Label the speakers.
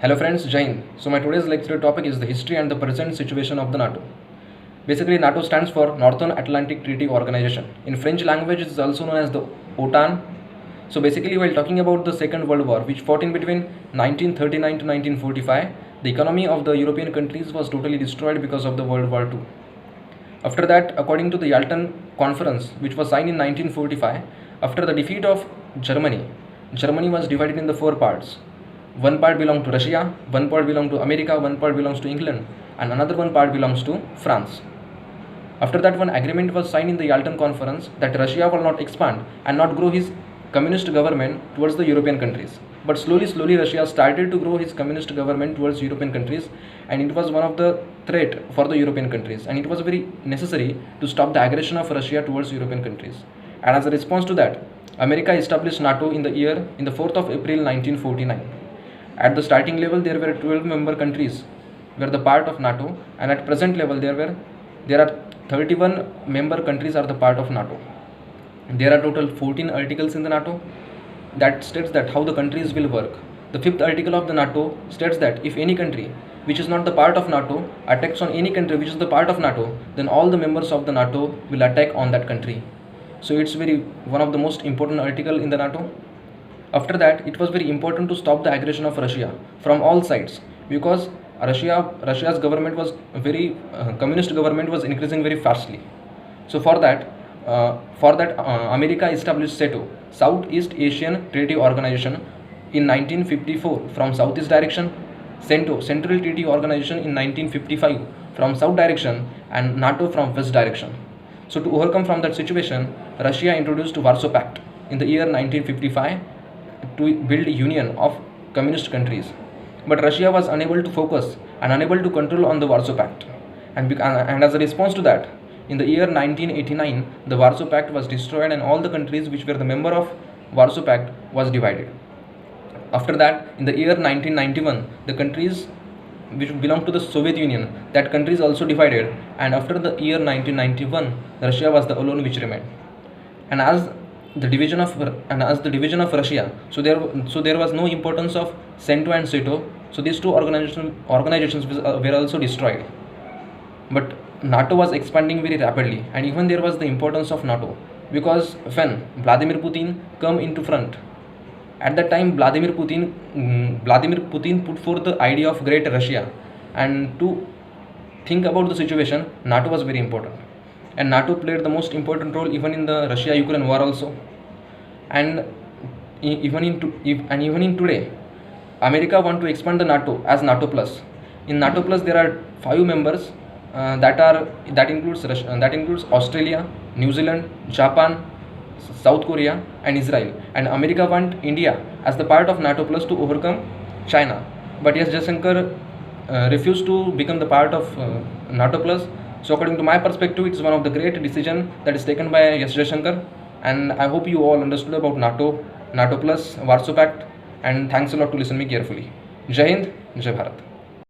Speaker 1: Hello friends, Jain. So my today's lecture topic is the history and the present situation of the NATO. Basically, NATO stands for Northern Atlantic Treaty Organization. In French language, it is also known as the OTAN. So basically, while talking about the Second World War, which fought in between 1939 to 1945, the economy of the European countries was totally destroyed because of the World War II. After that, according to the Yalta Conference, which was signed in 1945, after the defeat of Germany, Germany was divided in the four parts. One part belonged to Russia, one part belonged to America, one part belongs to England, and another one part belongs to France. After that, one agreement was signed in the Yalta Conference that Russia will not expand and not grow his communist government towards the European countries. But slowly Russia started to grow his communist government towards European countries, and it was one of the threat for the European countries, and it was very necessary to stop the aggression of Russia towards European countries. And as a response to that, America established NATO in the 4th of April 1949. At the starting level, there were 12 member countries were the part of NATO, and at present level there are 31 member countries are the part of NATO. There are total 14 articles in the NATO that states that how the countries will work. The 5th article of the NATO states that if any country which is not the part of NATO attacks on any country which is the part of NATO, then all the members of the NATO will attack on that country. So it's one of the most important article in the NATO. After that, it was very important to stop the aggression of Russia from all sides, because Russia's government was very communist government was increasing very fastly. So for that, America established SATO, Southeast Asian Treaty Organization, in 1954 from southeast direction, CENTO, Central Treaty Organization, in 1955 from south direction, and NATO from west direction. So to overcome from that situation, Russia introduced Warsaw Pact in the year 1955 to build a union of communist countries. But Russia was unable to focus and unable to control on the Warsaw Pact. And as a response to that, in the year 1989, the Warsaw Pact was destroyed and all the countries which were the member of Warsaw Pact was divided. After that, in the year 1991, the countries which belonged to the Soviet Union, that countries also divided, and after the year 1991, Russia was the alone which remained. And as the division of Russia, so there was no importance of CENTO and SATO. So these two organizations were also destroyed. But NATO was expanding very rapidly, and even there was the importance of NATO, because when Vladimir Putin come into front, at that time Vladimir Putin put forth the idea of Great Russia, and to think about the situation, NATO was very important. And NATO played the most important role even in the Russia-Ukraine war also. And even in today, America want to expand the NATO as NATO Plus. In NATO Plus, there are 5 members that includes Australia, New Zealand, Japan, South Korea, and Israel. And America want India as the part of NATO Plus to overcome China. But yes, Jaishankar refused to become the part of NATO Plus. So according to my perspective, it's one of the great decisions that is taken by S. Jaishankar, and I hope you all understood about NATO, NATO Plus, Warsaw Pact, and thanks a lot to listen me carefully. Jai Hind, Jai Bharat.